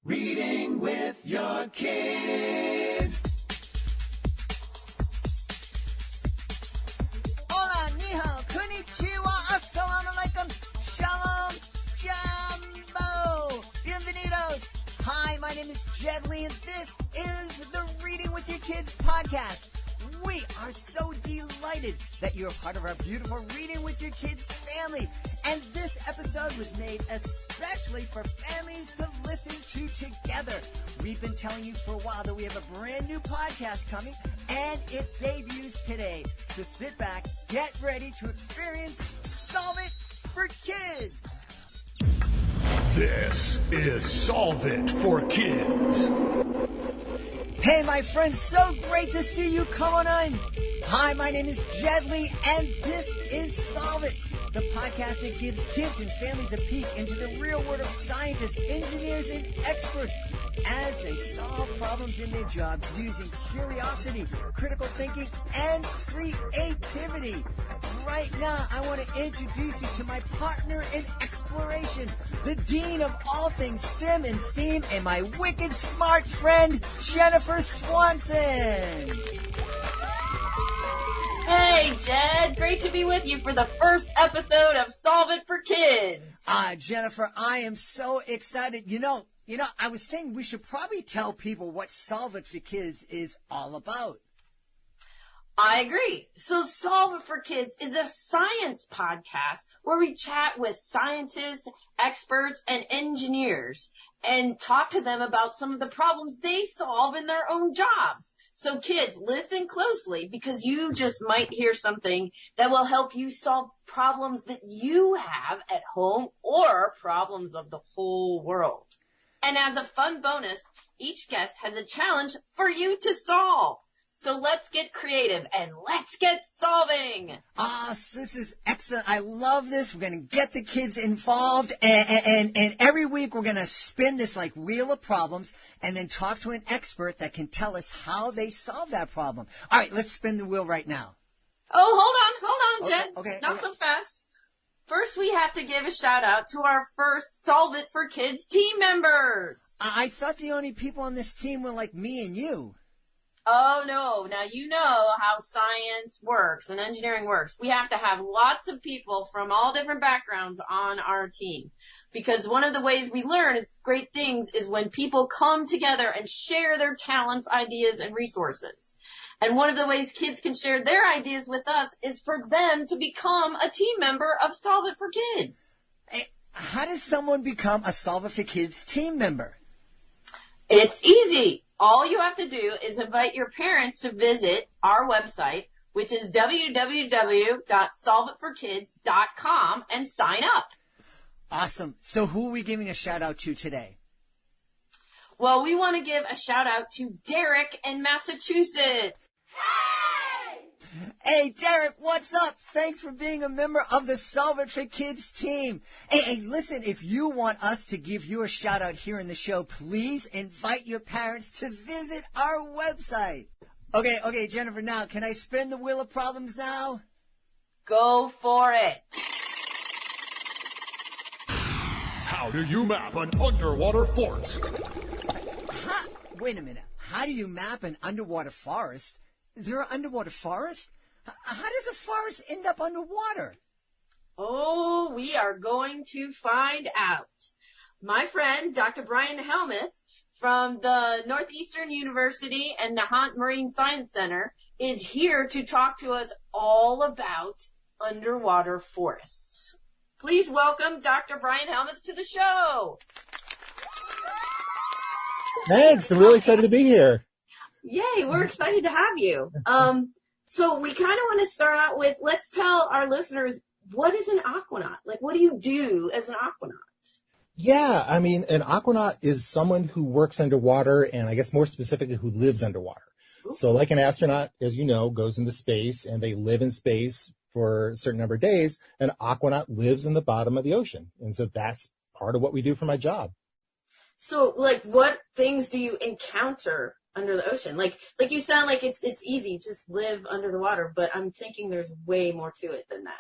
Reading with your kids. Hola, ni hao, konnichiwa, assalamu alaikum, shalom, jambo, bienvenidos. Hi, my name is Jed Lee, and this is the Reading with Your Kids podcast. We are so delighted that you're part of our beautiful Reading with Your Kids family. And this episode was made especially for families to listen to together. We've been telling you for a while that we have a brand new podcast coming, and it debuts today. So sit back, get ready to experience Solve It for Kids. This is Solve It for Kids. Hey, my friends, so great to see you. Come on in. Hi, my name is Jed Lee, and this is Solve It, the podcast that gives kids and families a peek into the real world of scientists, engineers, and experts as they solve problems in their jobs using curiosity, critical thinking, and creativity. Right now, I want to introduce you to my partner in exploration, the dean of all things STEM and STEAM, and my wicked smart friend, Jennifer Swanson. Hey, Jed. Great to be with you for the first episode of Solve It for Kids. Jennifer, I am so excited. You know, I was thinking we should probably tell people what Solve It for Kids is all about. I agree. So Solve It for Kids is a science podcast where we chat with scientists, experts, and engineers and talk to them about some of the problems they solve in their own jobs. So kids, listen closely because you just might hear something that will help you solve problems that you have at home or problems of the whole world. And as a fun bonus, each guest has a challenge for you to solve. So let's get creative and let's get solving. This is excellent. I love this. We're going to get the kids involved, and every week we're going to spin this like wheel of problems and then talk to an expert that can tell us how they solve that problem. All right, let's spin the wheel right now. Oh, hold on, Jed. Okay. Not so fast. First, we have to give a shout out to our first Solve It for Kids team members. I thought the only people on this team were like me and you. Oh, no. Now, you know how science works and engineering works. We have to have lots of people from all different backgrounds on our team. Because one of the ways we learn is great things is when people come together and share their talents, ideas, and resources. And one of the ways kids can share their ideas with us is for them to become a team member of Solve It for Kids. Hey, how does someone become a Solve It for Kids team member? It's easy. All you have to do is invite your parents to visit our website, which is www.solveitforkids.com, and sign up. Awesome. So who are we giving a shout out to today? Well, we want to give a shout out to Derek in Massachusetts. Hey, Derek, what's up? Thanks for being a member of the Solve It for Kids team. Hey, listen, if you want us to give you a shout out here in the show, please invite your parents to visit our website. Okay, Jennifer, now, can I spin the wheel of problems now? Go for it. How do you map an underwater forest? Wait a minute. How do you map an underwater forest? There are underwater forests? How does a forest end up underwater? Oh, we are going to find out. My friend, Dr. Brian Helmuth from the Northeastern University and Nahant Marine Science Center is here to talk to us all about underwater forests. Please welcome Dr. Brian Helmuth to the show. Thanks. I'm really excited to be here. Yay, we're excited to have you. So we kind of want to start out with, let's tell our listeners, what is an aquanaut? Like, what do you do as an aquanaut? Yeah, I mean, an aquanaut is someone who works underwater, and I guess more specifically, who lives underwater. Ooh. So like an astronaut, as you know, goes into space, and they live in space for a certain number of days. An aquanaut lives in the bottom of the ocean. And so that's part of what we do for my job. So, like, what things do you encounter under the ocean? Like you sound like it's easy, just live under the water, but I'm thinking there's way more to it than that.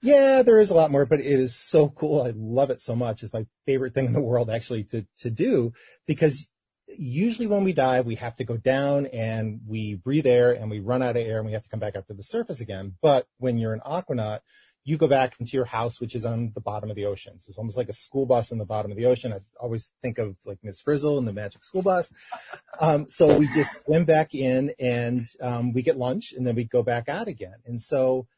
Yeah, there is a lot more, but it is so cool. I love it so much. It's my favorite thing in the world actually to do, because usually when we dive, we have to go down and we breathe air and we run out of air and we have to come back up to the surface again. But when you're an aquanaut, you go back into your house, which is on the bottom of the ocean. So it's almost like a school bus in the bottom of the ocean. I always think of like Miss Frizzle and the Magic School Bus. So we just swim back in and we get lunch and then we go back out again. And so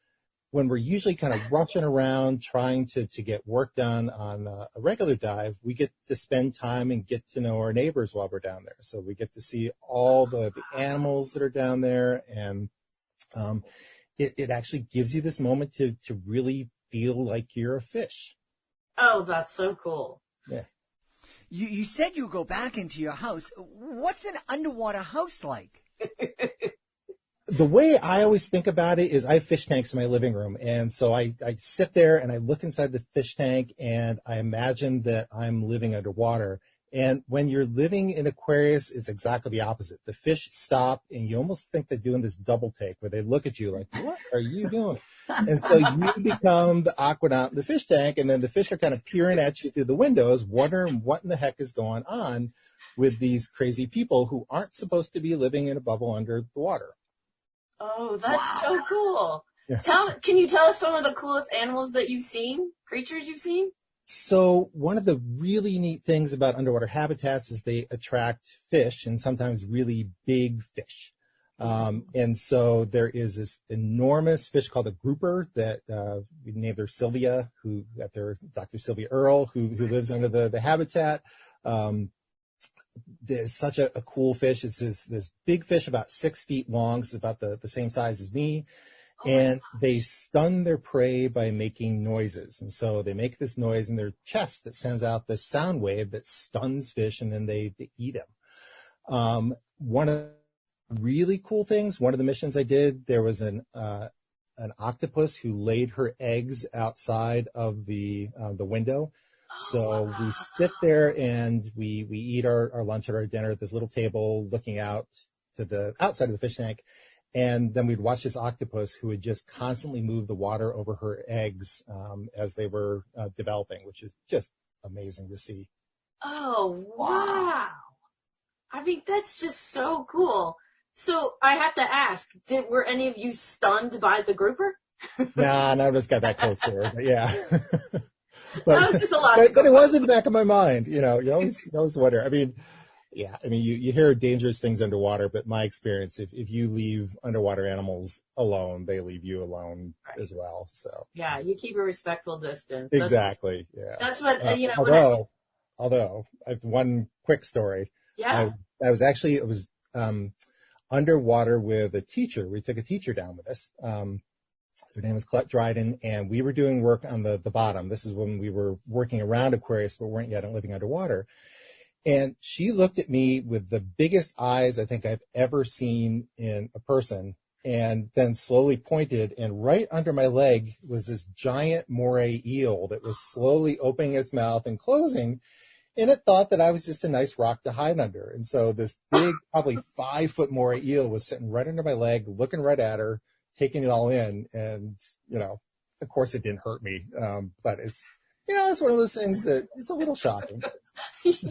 when we're usually kind of rushing around trying to get work done on a regular dive, we get to spend time and get to know our neighbors while we're down there. So we get to see all the animals that are down there, and it actually gives you this moment to really feel like you're a fish. Oh, that's so cool. Yeah. You said you go back into your house. What's an underwater house like? The way I always think about it is I have fish tanks in my living room. And so I sit there and I look inside the fish tank and I imagine that I'm living underwater. And when you're living in Aquarius, it's exactly the opposite. The fish stop and you almost think they're doing this double take where they look at you like, what are you doing? And so you become the aquanaut in the fish tank, and then the fish are kind of peering at you through the windows, wondering what in the heck is going on with these crazy people who aren't supposed to be living in a bubble under the water. Oh, that's so cool. Yeah. Can you tell us some of the coolest animals that you've seen, creatures you've seen? So one of the really neat things about underwater habitats is they attract fish, and sometimes really big fish. And so there is this enormous fish called a grouper that we named her Sylvia, after Dr. Sylvia Earle, who lives under the habitat. There's such a cool fish. It's this big fish about 6 feet long. It's about the same size as me. And they stun their prey by making noises. And so they make this noise in their chest that sends out this sound wave that stuns fish, and then they eat them. One of the really cool things, one of the missions I did, there was an octopus who laid her eggs outside of the window. So we sit there and we eat our lunch or our dinner at this little table looking out to the outside of the fish tank. And then we'd watch this octopus who would just constantly move the water over her eggs as they were developing, which is just amazing to see. Oh, wow. I mean, that's just so cool. So I have to ask, were any of you stunned by the grouper? Nah, none of us got that close to her, but yeah. That was just a logical. But it was in the back of my mind, you always wonder. I mean, yeah, you hear dangerous things underwater, but my experience, if you leave underwater animals alone, they leave you alone as well. So yeah, you keep a respectful distance. Exactly. Yeah. That's what Although I have one quick story. Yeah. I was underwater with a teacher. We took a teacher down with us. Her name was Colette Dryden, and we were doing work on the bottom. This is when we were working around Aquarius, but weren't yet living underwater. And she looked at me with the biggest eyes I think I've ever seen in a person, and then slowly pointed, and right under my leg was this giant moray eel that was slowly opening its mouth and closing, and it thought that I was just a nice rock to hide under. And so this big, probably 5-foot moray eel was sitting right under my leg, looking right at her, taking it all in. And, of course it didn't hurt me. But it's one of those things that it's a little shocking. Yeah.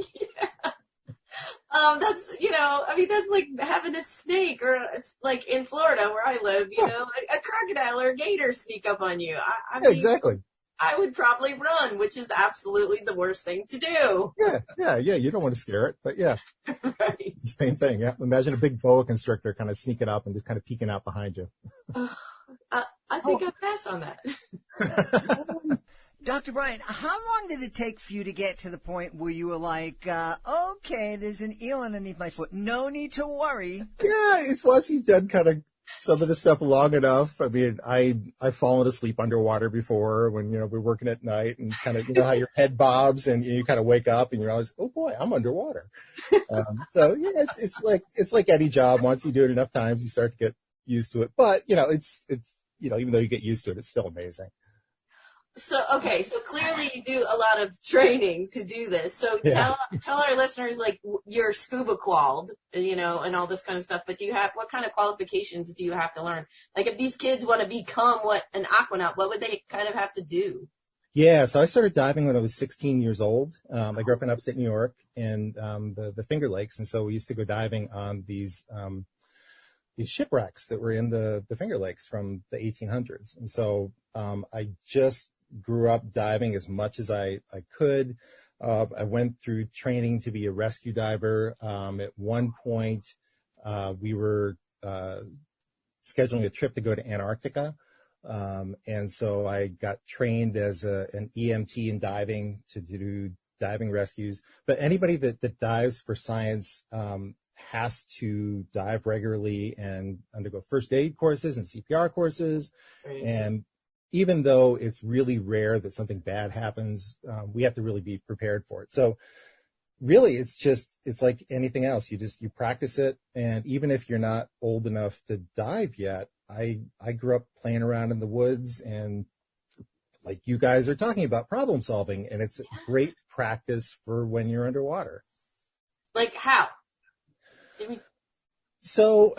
That's like having a snake, or it's like in Florida where I live, a crocodile or a gator sneak up on you. I mean, exactly. I would probably run, which is absolutely the worst thing to do. Yeah. You don't want to scare it, but yeah. Right. Same thing. Yeah. Imagine a big boa constrictor kind of sneaking up and just kind of peeking out behind you. I think I'll pass on that. Dr. Brian, how long did it take for you to get to the point where you were like, okay, there's an eel underneath my foot. No need to worry. Yeah, it's once you've done kind of some of the stuff long enough. I mean, I've fallen asleep underwater before when, we're working at night, and kind of, how your head bobs and you kind of wake up and you realize, oh boy, I'm underwater. So yeah, it's like any job. Once you do it enough times, you start to get used to it. But, it's even though you get used to it, it's still amazing. So clearly you do a lot of training to do this. So Yeah. tell our listeners, like, you're scuba qualled, and all this kind of stuff, but what kind of qualifications do you have to learn? Like, if these kids want to become an aquanaut, what would they kind of have to do? Yeah, so I started diving when I was 16 years old. I grew up in upstate New York and the Finger Lakes, and so we used to go diving on these shipwrecks that were in the Finger Lakes from the 1800s. And so I just grew up diving as much as I could. I went through training to be a rescue diver. At one point, we were scheduling a trip to go to Antarctica. And so I got trained as an EMT in diving to do diving rescues. But anybody that dives for science has to dive regularly and undergo first aid courses and CPR courses. Right. And even though it's really rare that something bad happens, we have to really be prepared for it. So really, it's like anything else. You practice it. And even if you're not old enough to dive yet, I grew up playing around in the woods, and like you guys are talking about, problem solving, and it's great practice for when you're underwater. Like how? So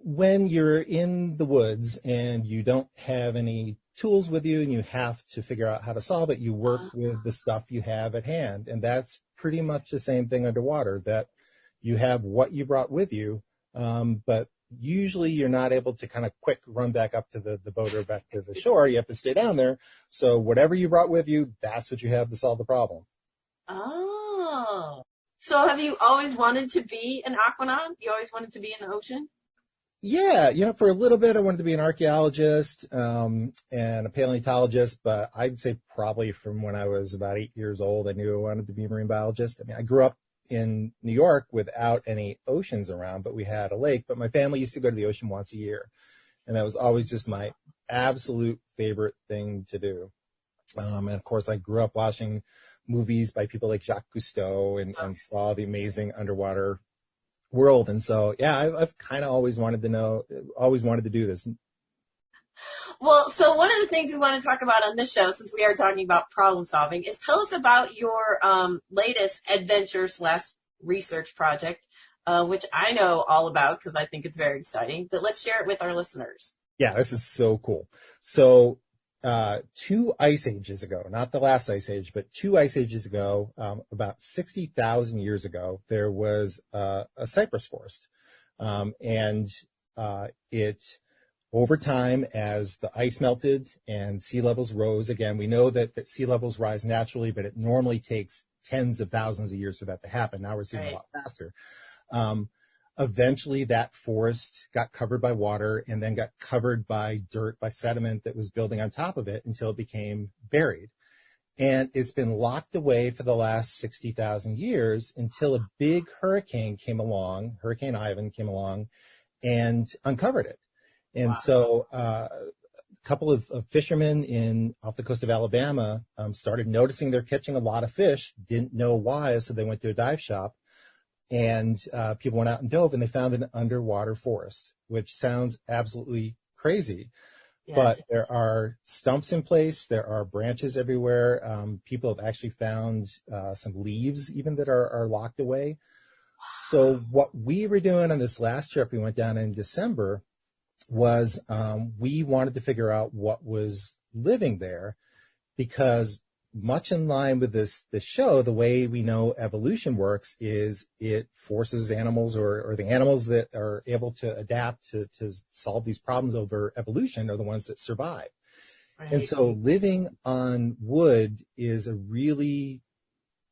when you're in the woods and you don't have any tools with you and you have to figure out how to solve it, you work with the stuff you have at hand. And that's pretty much the same thing underwater, that you have what you brought with you, but usually you're not able to kind of quick run back up to the boat or back to the shore. You have to stay down there. So whatever you brought with you, that's what you have to solve the problem. Oh. So have you always wanted to be an aquanaut? You always wanted to be in the ocean? Yeah, for a little bit, I wanted to be an archaeologist and a paleontologist, but I'd say probably from when I was about 8 years old, I knew I wanted to be a marine biologist. I mean, I grew up in New York without any oceans around, but we had a lake. But my family used to go to the ocean once a year, and that was always just my absolute favorite thing to do. And of course, I grew up watching movies by people like Jacques Cousteau and saw the amazing underwater world. And so, yeah, I've kind of always wanted to do this. Well, so one of the things we want to talk about on this show, since we are talking about problem solving, is tell us about your latest adventure/research project, which I know all about because I think it's very exciting. But let's share it with our listeners. Yeah, this is so cool. So 2 ice ages ago, not the last ice age, but 2 ice ages ago, about 60,000 years ago, there was a cypress forest. And it, over time, as the ice melted and sea levels rose, again, we know that sea levels rise naturally, but it normally takes tens of thousands of years for that to happen. Now we're seeing a lot faster. Eventually, that forest got covered by water and then got covered by dirt, by sediment that was building on top of it until it became buried. And it's been locked away for the last 60,000 years until a big hurricane came along, Hurricane Ivan came along and uncovered it. And so a couple of fishermen off the coast of Alabama started noticing they're catching a lot of fish, didn't know why, so they went to a dive shop. And people went out and dove, and they found an underwater forest, which sounds absolutely crazy. Yeah. But there are stumps in place. There are branches everywhere. People have actually found some leaves even that are locked away. So what we were doing on this last trip, we went down in December, was we wanted to figure out what was living there, because much in line with this show, the way we know evolution works is it forces animals or the animals that are able to adapt to solve these problems over evolution are the ones that survive. Right. And so living on wood is a really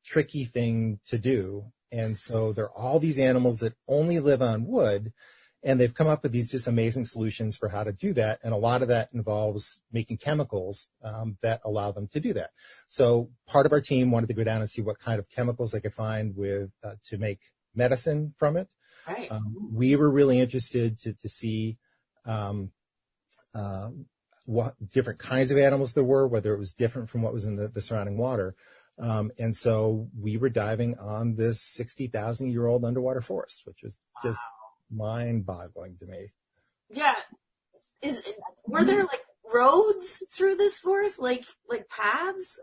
tricky thing to do. And so there are all these animals that only live on wood, and they've come up with these just amazing solutions for how to do that. And a lot of that involves making chemicals that allow them to do that. So part of our team wanted to go down and see what kind of chemicals they could find to make medicine from it. Right. We were really interested to see what different kinds of animals there were, whether it was different from what was in the surrounding water. And so we were diving on this 60,000-year-old underwater forest, which was just mind-boggling to me. Yeah. Were there roads through this forest, like paths?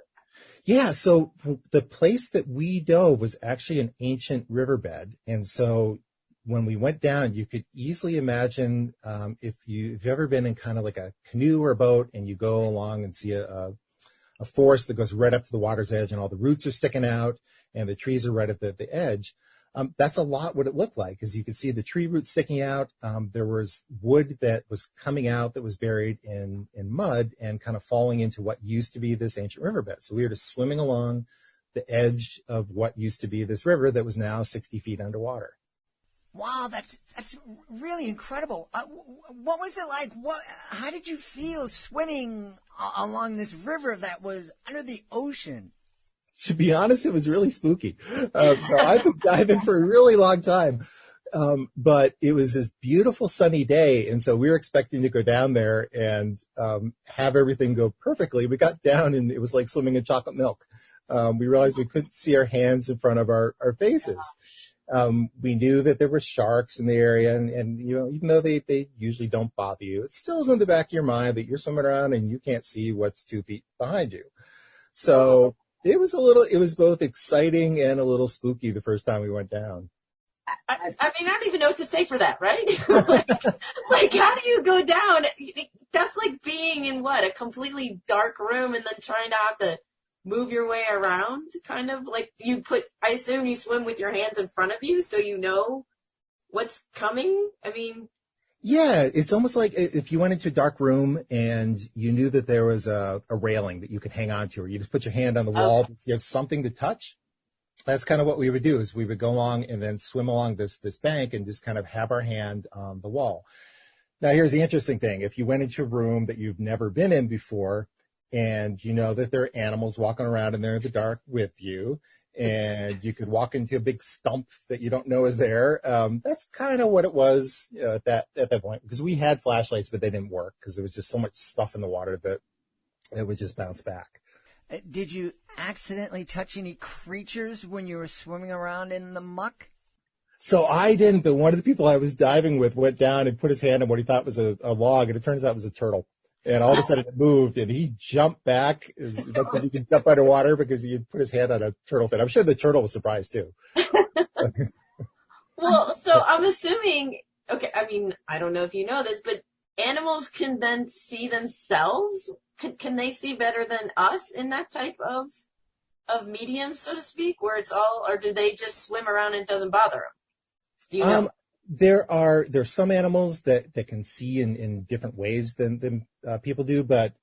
Yeah, so the place that we dove was actually an ancient riverbed. And so when we went down, you could easily imagine if you've ever been in kind of like a canoe or a boat and you go along and see a forest that goes right up to the water's edge and all the roots are sticking out and the trees are right at the edge. That's a lot what it looked like, because you could see the tree roots sticking out. There was wood that was coming out that was buried in mud and kind of falling into what used to be this ancient riverbed. So we were just swimming along the edge of what used to be this river that was now 60 feet underwater. Wow, that's really incredible. What was it like? How did you feel swimming along this river that was under the ocean? To be honest, it was really spooky. So I've been diving for a really long time. But it was this beautiful sunny day. And so we were expecting to go down there and have everything go perfectly. We got down and it was like swimming in chocolate milk. We realized we couldn't see our hands in front of our faces. We knew that there were sharks in the area, and you know, even though they usually don't bother you, it still is in the back of your mind that you're swimming around and you can't see what's 2 feet behind you. So it was both exciting and a little spooky the first time we went down. I mean, I don't even know what to say for that, right? like, how do you go down? That's like being in a completely dark room and then trying to have to move your way around, kind of like I assume you swim with your hands in front of you so you know what's coming. I mean, yeah, it's almost like if you went into a dark room and you knew that there was a railing that you could hang on to, or you just put your hand on the wall, because you have something to touch. That's kind of what we would do, is we would go along and then swim along this bank and just kind of have our hand on the wall. Now, here's the interesting thing. If you went into a room that you've never been in before, and you know that there are animals walking around and they're in the dark with you, and you could walk into a big stump that you don't know is there. That's kind of what it was at that point, because we had flashlights, but they didn't work because there was just so much stuff in the water that it would just bounce back. Did you accidentally touch any creatures when you were swimming around in the muck? So I didn't, but one of the people I was diving with went down and put his hand on what he thought was a log, and it turns out it was a turtle. And all of a sudden it moved, and he jumped back because he could jump underwater because he had put his hand on a turtle fin. I'm sure the turtle was surprised too. Well, so I'm assuming, okay, I mean, I don't know if you know this, but animals can then see themselves. Can they see better than us in that type of medium, so to speak, where it's all, or do they just swim around and it doesn't bother them? Do you know? There are some animals that can see in different ways than people do, but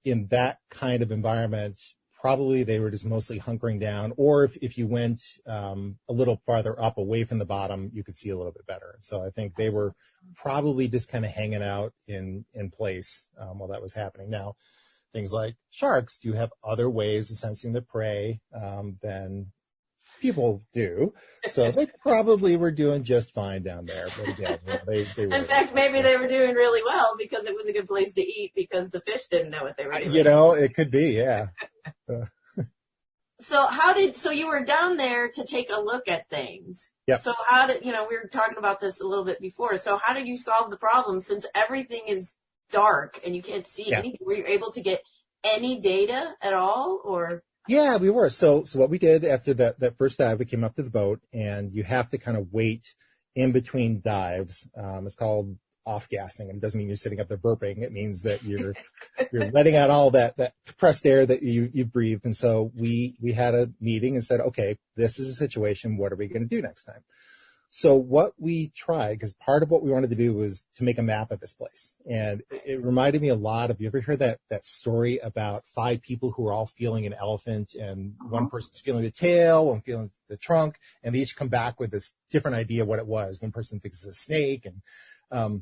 in that kind of environment, probably they were just mostly hunkering down. Or if you went a little farther up away from the bottom, you could see a little bit better. So I think they were probably just kind of hanging out in place while that was happening. Now, things like sharks do have other ways of sensing the prey than people do, so they probably were doing just fine down there. But again, they were. In fact, maybe they were doing really well because it was a good place to eat because the fish didn't know what they were doing. You know, it could be, yeah. So you were down there to take a look at things. Yep. So we were talking about this a little bit before. So how did you solve the problem since everything is dark and you can't see anything? Were you able to get any data at all, or? Yeah, we were. So what we did after that first dive, we came up to the boat, and you have to kind of wait in between dives. It's called off-gassing, and it doesn't mean you're sitting up there burping. It means that you're letting out all that compressed air that you breathed. And so we had a meeting and said, okay, this is a situation. What are we going to do next time? So what we tried, because part of what we wanted to do was to make a map of this place. And it reminded me a lot of, you ever heard that story about 5 people who are all feeling an elephant, and one person's feeling the tail, one feeling the trunk, and they each come back with this different idea what it was. One person thinks it's a snake. And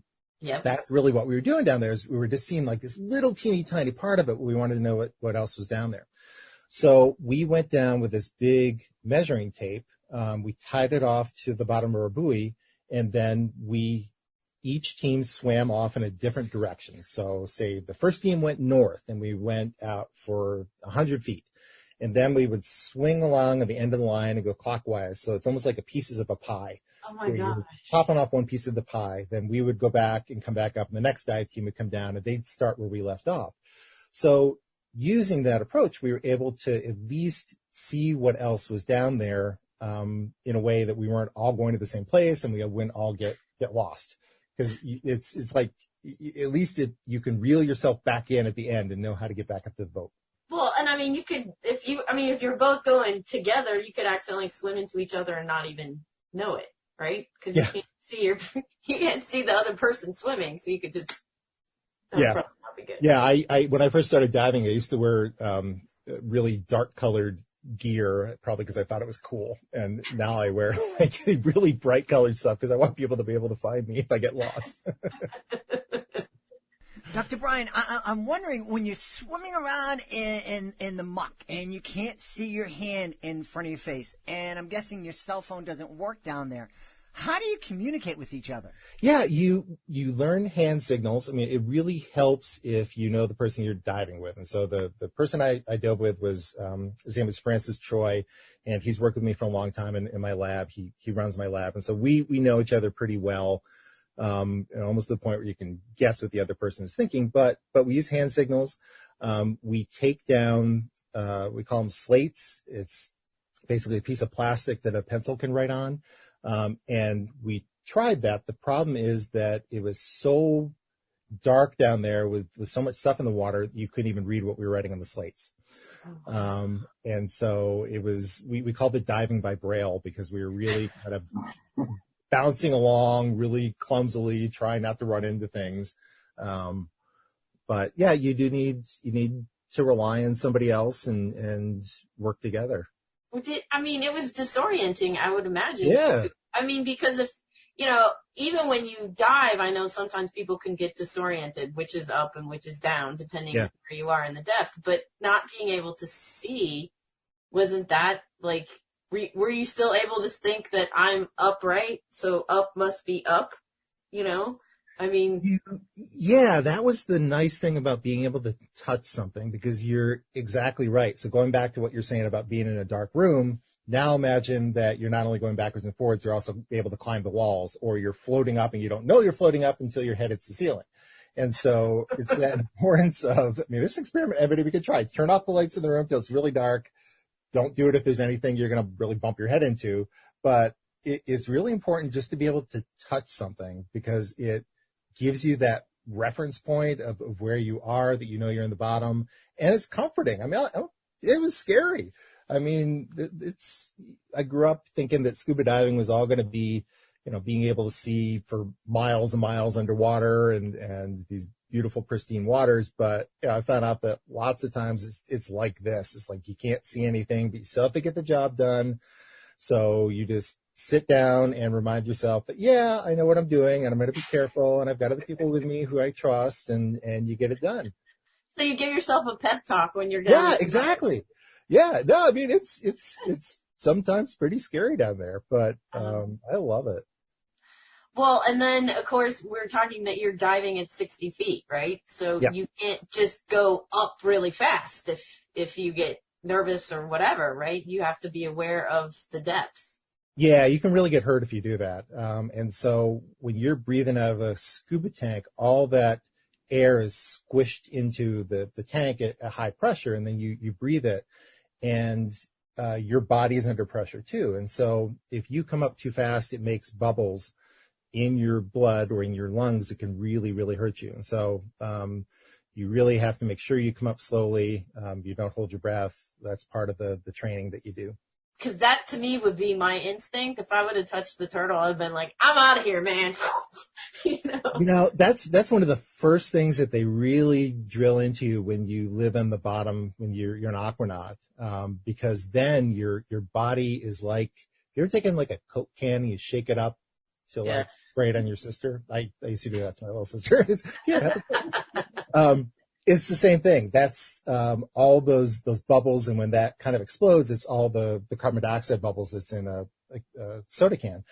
that's really what we were doing down there, is we were just seeing like this little teeny tiny part of it. We wanted to know what else was down there. So we went down with this big measuring tape. We tied it off to the bottom of our buoy, and then each team swam off in a different direction. So say the first team went north, and we went out for 100 feet. and then we would swing along at the end of the line and go clockwise. So it's almost like a pieces of a pie. Oh my Where gosh. you're chopping off one piece of the pie, then we would go back and come back up, and the next dive team would come down, and they'd start where we left off. So using that approach, we were able to at least see what else was down there in a way that we weren't all going to the same place, and we wouldn't all get lost. Because it's like at least you can reel yourself back in at the end and know how to get back up to the boat. Well, and I mean, you could, if you're both going together, you could accidentally swim into each other and not even know it, right? Because you can't see the other person swimming, so you could just. Probably not be good. Yeah. I when I first started diving, I used to wear really dark colored gear, probably because I thought it was cool, and now I wear like really bright colored stuff because I want people to be able to find me if I get lost. Dr. Brian, I'm wondering, when you're swimming around in the muck and you can't see your hand in front of your face, and I'm guessing your cell phone doesn't work down there, how do you communicate with each other? Yeah, you learn hand signals. I mean, it really helps if you know the person you're diving with. And so the person I dove with was, his name was Francis Troy, and he's worked with me for a long time in my lab. He runs my lab. And so we know each other pretty well. And almost to the point where you can guess what the other person is thinking, but we use hand signals. We take down, we call them slates. It's basically a piece of plastic that a pencil can write on. And we tried that. The problem is that it was so dark down there with so much stuff in the water, you couldn't even read what we were writing on the slates. And so it was, we called it diving by braille because we were really kind of bouncing along really clumsily, trying not to run into things. But yeah, you need to rely on somebody else and work together. It was disorienting, I would imagine. Yeah. I mean, because if, even when you dive, I know sometimes people can get disoriented, which is up and which is down, depending on where you are in the depth. But not being able to see, wasn't that like, were you still able to think that I'm upright, so up must be up, I mean. Yeah, that was the nice thing about being able to touch something, because you're exactly right. So going back to what you're saying about being in a dark room, now imagine that you're not only going backwards and forwards, you're also able to climb the walls, or you're floating up and you don't know you're floating up until your head hits the ceiling. And so it's that importance of, this experiment, everybody, we could try. Turn off the lights in the room till it's really dark. Don't do it if there's anything you're going to really bump your head into. But it's really important just to be able to touch something, because it gives you that reference point of where you are, that you're in the bottom, and it's comforting. It was scary. I grew up thinking that scuba diving was all going to be, being able to see for miles and miles underwater and these beautiful, pristine waters. But I found out that lots of times it's like this. It's like you can't see anything, but you still have to get the job done. So you just sit down and remind yourself that, I know what I'm doing, and I'm going to be careful, and I've got other people with me who I trust, and you get it done. So you give yourself a pep talk when you're done. Yeah, exactly. Yeah, no, it's sometimes pretty scary down there, but I love it. Well, and then of course we're talking that you're diving at 60 feet, right? So you can't just go up really fast if you get nervous or whatever, right? You have to be aware of the depth. Yeah, you can really get hurt if you do that. And so when you're breathing out of a scuba tank, all that air is squished into the tank at a high pressure, and then you breathe it, and your body is under pressure too. And so if you come up too fast, it makes bubbles in your blood or in your lungs that can really, really hurt you. And so you really have to make sure you come up slowly. You don't hold your breath. That's part of the training that you do. Because that, to me, would be my instinct. If I would have touched the turtle, I'd have been like, I'm out of here, man. That's one of the first things that they really drill into you when you live on the bottom, when you're an aquanaut, because then your body is like, you ever taken like a Coke can and you shake it up to like spray it on your sister? I used to do that to my little sister. It's the same thing. That's all those bubbles, and when that kind of explodes, it's all the carbon dioxide bubbles that's in a soda can.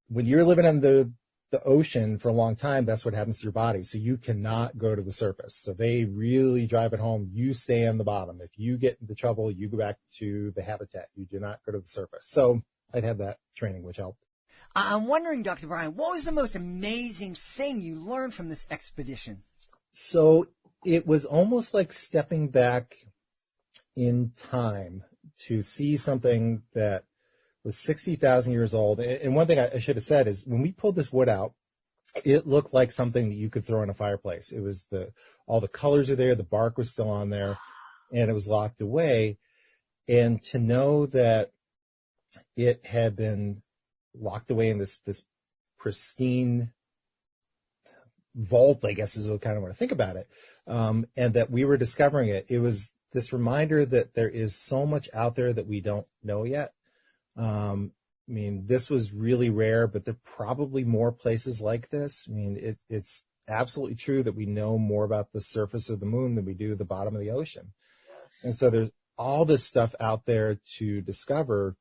When you're living on the the ocean for a long time, that's what happens to your body. So you cannot go to the surface. So they really drive it home. You stay on the bottom. If you get into trouble, you go back to the habitat. You do not go to the surface. So I'd have that training, which helped. I'm wondering, Dr. Brian, what was the most amazing thing you learned from this expedition? So it was almost like stepping back in time to see something that was 60,000 years old. And one thing I should have said is when we pulled this wood out, it looked like something that you could throw in a fireplace. It was all the colors are there. The bark was still on there and it was locked away. And to know that it had been locked away in this pristine vault, I guess is what kind of want to think about it. And that we were discovering it. It was this reminder that there is so much out there that we don't know yet. I mean, this was really rare, but there are probably more places like this. I mean, it's absolutely true that we know more about the surface of the moon than we do the bottom of the ocean. And so there's all this stuff out there to discover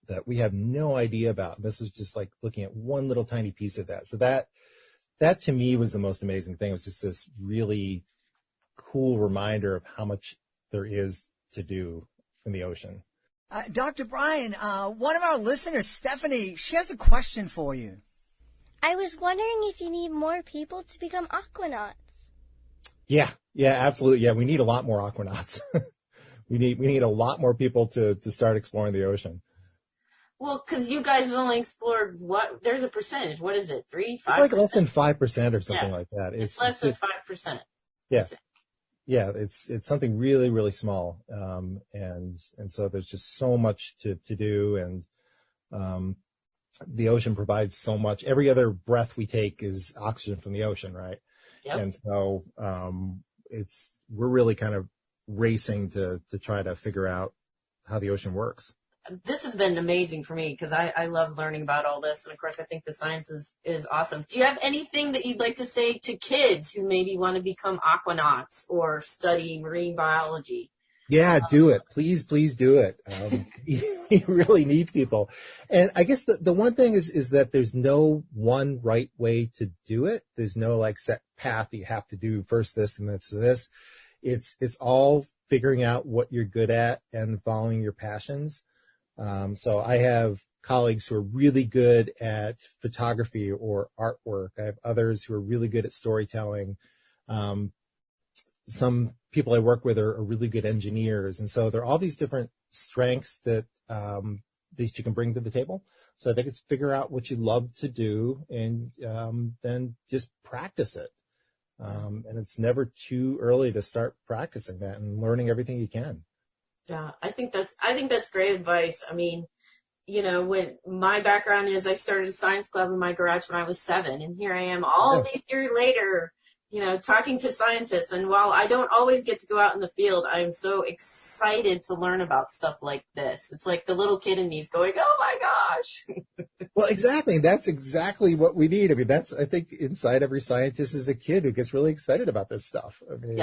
that we have no idea about. This was just like looking at one little tiny piece of that. So that to me was the most amazing thing. It was just this really cool reminder of how much there is to do in the ocean. Dr. Brian, one of our listeners, Stephanie, she has a question for you. I was wondering if you need more people to become aquanauts. Yeah, absolutely. Yeah, we need a lot more aquanauts. we need a lot more people to start exploring the ocean. Well, because you guys have only explored there's a percentage. What is it? 3, 5%? It's like less than 5% or something like that. It's less than 5%. Yeah. Yeah, it's something really, really small. And so there's just so much to do. And the ocean provides so much. Every other breath we take is oxygen from the ocean, right? Yep. And so we're really kind of racing to try to figure out how the ocean works. This has been amazing for me because I love learning about all this. And of course, I think the science is awesome. Do you have anything that you'd like to say to kids who maybe want to become aquanauts or study marine biology? Yeah, do it. Please do it. You really need people. And I guess the one thing is that there's no one right way to do it. There's no like set path that you have to do first this and this. It's all figuring out what you're good at and following your passions. So I have colleagues who are really good at photography or artwork. I have others who are really good at storytelling. Some people I work with are really good engineers. And so there are all these different strengths that you can bring to the table. So I think it's figure out what you love to do and then just practice it. And it's never too early to start practicing that and learning everything you can. Yeah, I think that's great advice. I mean, when my background is I started a science club in my garage when I was 7, and here I am all these years later, talking to scientists. And while I don't always get to go out in the field, I'm so excited to learn about stuff like this. It's like the little kid in me is going, oh my gosh. Well, exactly. That's exactly what we need. I mean, I think inside every scientist is a kid who gets really excited about this stuff. I mean,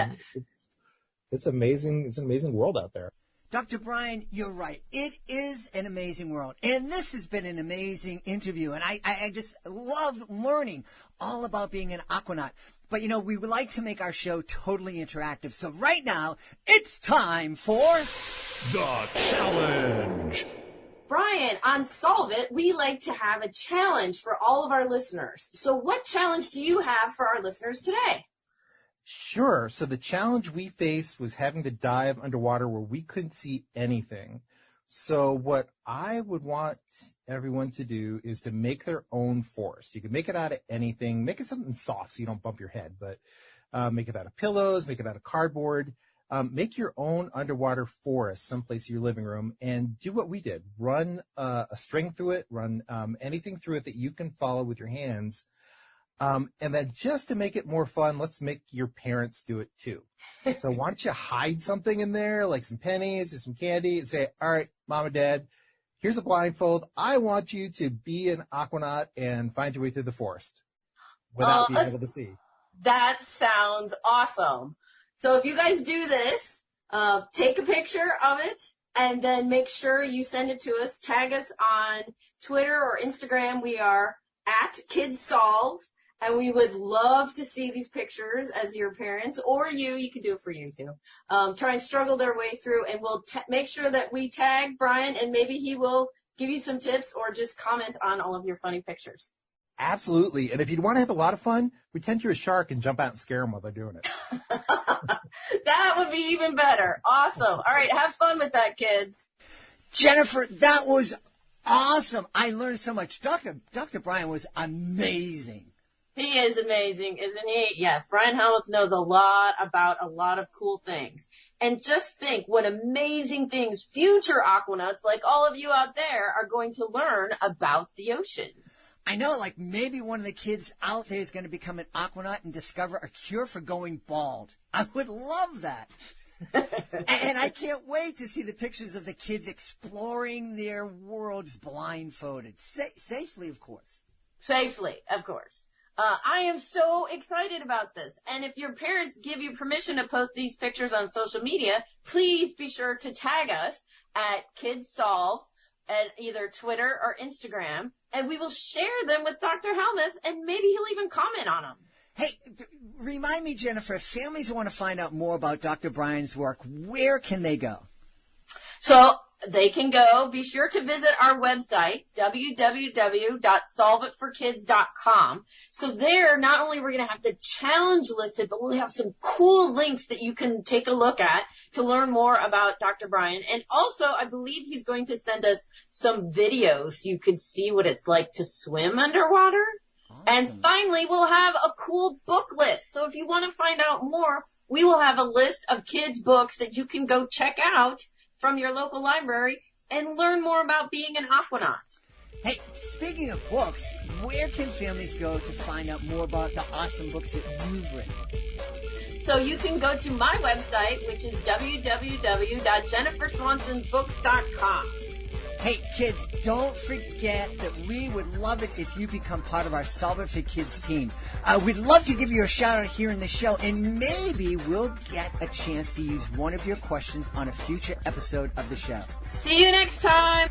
it's amazing. It's an amazing world out there. Dr. Brian, you're right. It is an amazing world. And this has been an amazing interview. And I just love learning all about being an aquanaut. But, we would like to make our show totally interactive. So right now, it's time for The Challenge. Brian, on Solve It, we like to have a challenge for all of our listeners. So what challenge do you have for our listeners today? Sure. So the challenge we faced was having to dive underwater where we couldn't see anything. So what I would want everyone to do is to make their own forest. You can make it out of anything. Make it something soft so you don't bump your head, but make it out of pillows, make it out of cardboard. Make your own underwater forest someplace in your living room and do what we did. Run a string through it, run anything through it that you can follow with your hands. And then just to make it more fun, let's make your parents do it too. So why don't you hide something in there, like some pennies or some candy, and say, all right, Mom and Dad, here's a blindfold. I want you to be an aquanaut and find your way through the forest without being able to see. That sounds awesome. So if you guys do this, take a picture of it and then make sure you send it to us. Tag us on Twitter or Instagram. We are at KidsSolve, and we would love to see these pictures as your parents, or you can do it for you too. Try and struggle their way through, and we'll make sure that we tag Brian, and maybe he will give you some tips or just comment on all of your funny pictures. Absolutely. And if you'd want to have a lot of fun, pretend you're a shark and jump out and scare them while they're doing it. That would be even better. Awesome. All right, have fun with that, kids. Jennifer, that was awesome. I learned so much. Dr. Brian was amazing. He is amazing, isn't he? Yes, Brian Helmuth knows a lot about a lot of cool things. And just think what amazing things future Aquanauts, like all of you out there, are going to learn about the ocean. I know, like maybe one of the kids out there is going to become an Aquanaut and discover a cure for going bald. I would love that. And I can't wait to see the pictures of the kids exploring their worlds blindfolded. Safely, of course. Safely, of course. I am so excited about this. And if your parents give you permission to post these pictures on social media, please be sure to tag us at KidsSolve at either Twitter or Instagram, and we will share them with Dr. Helmuth, and maybe he'll even comment on them. Hey, remind me, Jennifer, if families want to find out more about Dr. Brian's work, where can they go? So they can go, be sure to visit our website, www.solveitforkids.com. So there, not only we're going to have the challenge listed, but we'll have some cool links that you can take a look at to learn more about Dr. Brian. And also, I believe he's going to send us some videos so you could see what it's like to swim underwater. Awesome. And finally, we'll have a cool book list. So if you want to find out more, we will have a list of kids' books that you can go check out from your local library and learn more about being an Aquanaut. Hey, speaking of books, where can families go to find out more about the awesome books that you've written? So you can go to my website, which is www.jenniferswansonbooks.com. Hey, kids, don't forget that we would love it if you become part of our Solve It for Kids team. We'd love to give you a shout-out here in the show, and maybe we'll get a chance to use one of your questions on a future episode of the show. See you next time.